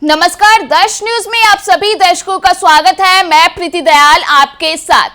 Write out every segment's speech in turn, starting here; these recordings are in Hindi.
नमस्कार, दर्श न्यूज में आप सभी दर्शकों का स्वागत है। मैं प्रीति दयाल आपके साथ।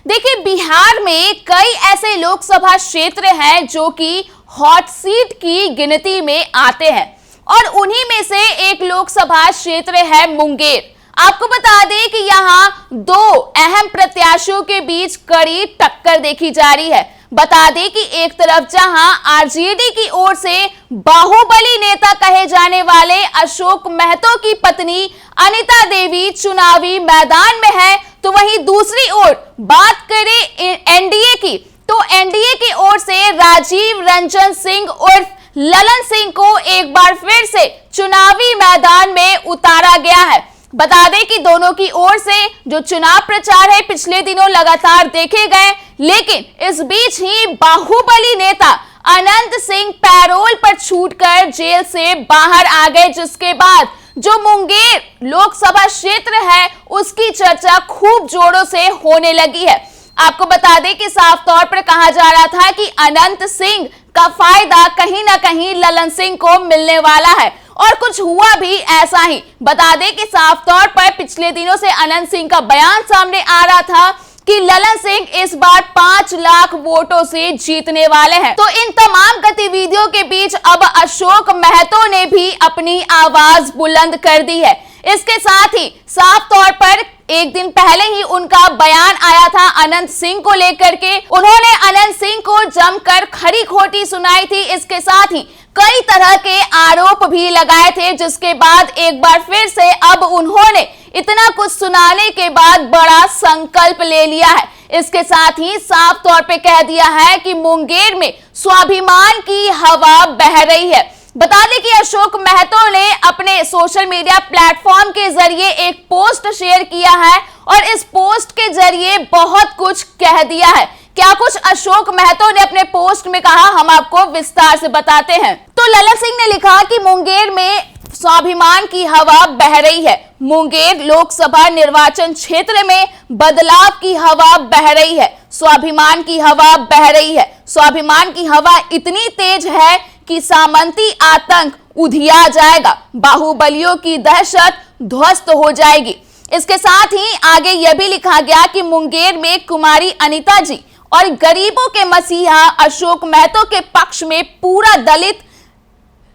देखिए, बिहार में कई ऐसे लोकसभा क्षेत्र हैं जो कि हॉट सीट की गिनती में आते हैं और उन्हीं में से एक लोकसभा क्षेत्र है मुंगेर। आपको बता दें कि यहाँ दो अहम प्रत्याशियों के बीच कड़ी टक्कर देखी जा रही है। बता दें कि एक तरफ जहां आरजेडी की ओर से बाहुबली नेता कहे जाने वाले अशोक महतो की पत्नी अनिता देवी चुनावी मैदान में है, तो वहीं दूसरी ओर बात करें एनडीए की, तो एनडीए की ओर से राजीव रंजन सिंह उर्फ ललन सिंह को एक बार फिर से चुनावी मैदान में उतारा गया है। बता दें कि दोनों की ओर से जो चुनाव प्रचार है पिछले दिनों लगातार देखे गए, लेकिन इस बीच ही बाहुबली नेता अनंत सिंह पैरोल पर छूटकर जेल से बाहर आ गए, जिसके बाद जो मुंगेर लोकसभा क्षेत्र है उसकी चर्चा खूब जोरों से होने लगी है। आपको बता दें कि साफ तौर पर कहा जा रहा था कि अनंत सिंह का फायदा कहीं ना कहीं ललन सिंह को मिलने वाला है और कुछ हुआ भी ऐसा ही। बता दें कि साफ तौर पर पिछले दिनों से अनंत सिंह का बयान सामने आ रहा था कि ललन सिंह इस बार 5 लाख वोटों से जीतने वाले हैं। तो इन तमाम गतिविधियों के बीच अब अशोक महतो ने भी अपनी आवाज बुलंद कर दी है। इसके साथ ही साफ तौर पर एक दिन पहले ही उनका बयान आया था अनंत सिंह को लेकर के। उन्होंने अनंत सिंह को जमकर खरी खोटी सुनाई थी। इसके साथ ही कई तरह के आरोप भी लगाए थे, जिसके बाद एक बार फिर से अब उन्होंने इतना कुछ सुनाने के बाद बड़ा संकल्प ले लिया है। इसके साथ ही साफ तौर पे कह दिया है कि मुंगेर में स्वाभिमान की हवा बह रही है। बता दें कि अशोक महतो ने अपने सोशल मीडिया प्लेटफॉर्म के जरिए एक पोस्ट शेयर किया है और इस पोस्ट के जरिए बहुत कुछ कह दिया है। क्या कुछ अशोक महतो ने अपने पोस्ट में कहा, हम आपको विस्तार से बताते हैं। तो ललन सिंह ने लिखा कि मुंगेर में स्वाभिमान की हवा बह रही है। मुंगेर लोकसभा निर्वाचन क्षेत्र में बदलाव की हवा बह रही है। स्वाभिमान की हवा बह रही है। स्वाभिमान की हवा इतनी तेज है कि सामंती आतंक उधिया जाएगा। बाहुबलियों की दहशत ध्वस्त हो जाएगी। इसके साथ ही आगे यह भी लिखा गया कि मुंगेर में कुमारी अनिता जी और गरीबों के मसीहा अशोक महतो के पक्ष में पूरा दलित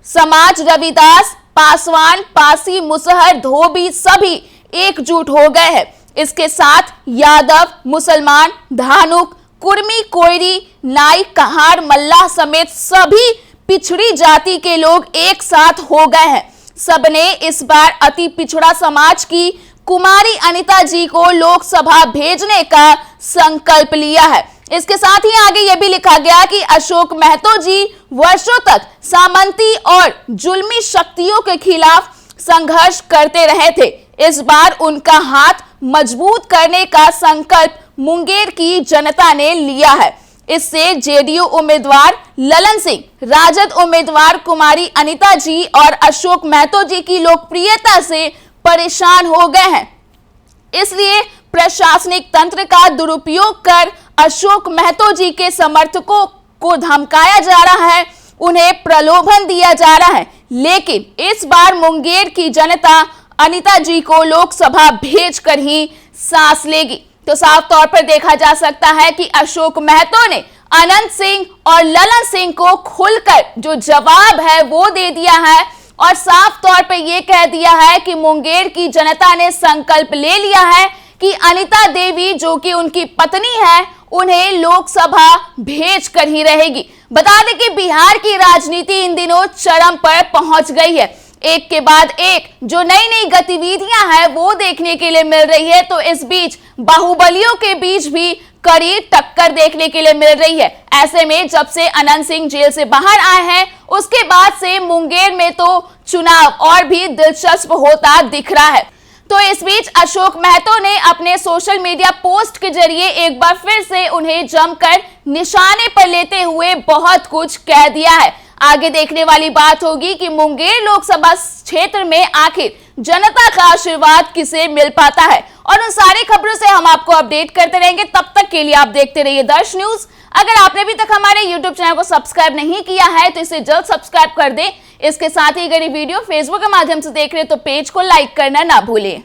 समाज, रविदास, पासवान, पासी, मुसहर, धोबी सभी एकजुट हो गए हैं। इसके साथ यादव, मुसलमान, धानुक, कुर्मी, कोयरी, नाई, कहार, मल्लाह समेत सभी पिछड़ी जाति के लोग एक साथ हो गए हैं। सबने इस बार अति पिछड़ा समाज की कुमारी अनिता जी को लोकसभा भेजने का संकल्प लिया है। इसके साथ ही आगे यह भी लिखा गया कि अशोक महतो जी वर्षों तक सामंती और जुल्मी शक्तियों के खिलाफ संघर्ष करते रहे थे। इस बार उनका हाथ मजबूत करने का संकल्प मुंगेर की जनता ने लिया है। इससे जेडीयू उम्मीदवार ललन सिंह, राजद उम्मीदवार कुमारी अनिता जी और अशोक महतो जी की लोकप्रियता से परेशान हो गए हैं। इसलिए प्रशासनिक तंत्र का दुरुपयोग कर अशोक महतो जी के समर्थकों को धमकाया जा रहा है, उन्हें प्रलोभन दिया जा रहा है। लेकिन इस बार मुंगेर की जनता अनिता जी को लोकसभा भेजकर ही सांस लेगी। तो साफ तौर पर देखा जा सकता है कि अशोक महतो ने अनंत सिंह और ललन सिंह को खुलकर जो जवाब है वो दे दिया है और साफ तौर पर यह कह दिया है कि मुंगेर की जनता ने संकल्प ले लिया है कि अनिता देवी जो कि उनकी पत्नी है उन्हें लोकसभा भेज कर ही रहेगी। बता दें कि बिहार की राजनीति इन दिनों चरम पर पहुंच गई है। एक के बाद एक जो नई नई गतिविधियां हैं वो देखने के लिए मिल रही है। तो इस बीच बाहुबलियों के बीच भी कड़ी टक्कर देखने के लिए मिल रही है। ऐसे में जब से अनंत सिंह जेल से बाहर आए हैं उसके बाद से मुंगेर में तो चुनाव और भी दिलचस्प होता दिख रहा है। तो इस बीच अशोक महतो ने अपने सोशल मीडिया पोस्ट के जरिए एक बार फिर से उन्हें जमकर निशाने पर लेते हुए बहुत कुछ कह दिया है। आगे देखने वाली बात होगी कि मुंगेर लोकसभा क्षेत्र में आखिर जनता का आशीर्वाद किसे मिल पाता है और उन सारी खबरों से हम आपको अपडेट करते रहेंगे। तब तक के लिए आप देखते रहिए दर्श न्यूज। अगर आपने अभी तक हमारे YouTube चैनल को सब्सक्राइब नहीं किया है तो इसे जल्द सब्सक्राइब कर दें। इसके साथ ही अगर ये वीडियो फेसबुक के माध्यम से देख रहे हैं तो पेज को लाइक करना ना भूलें।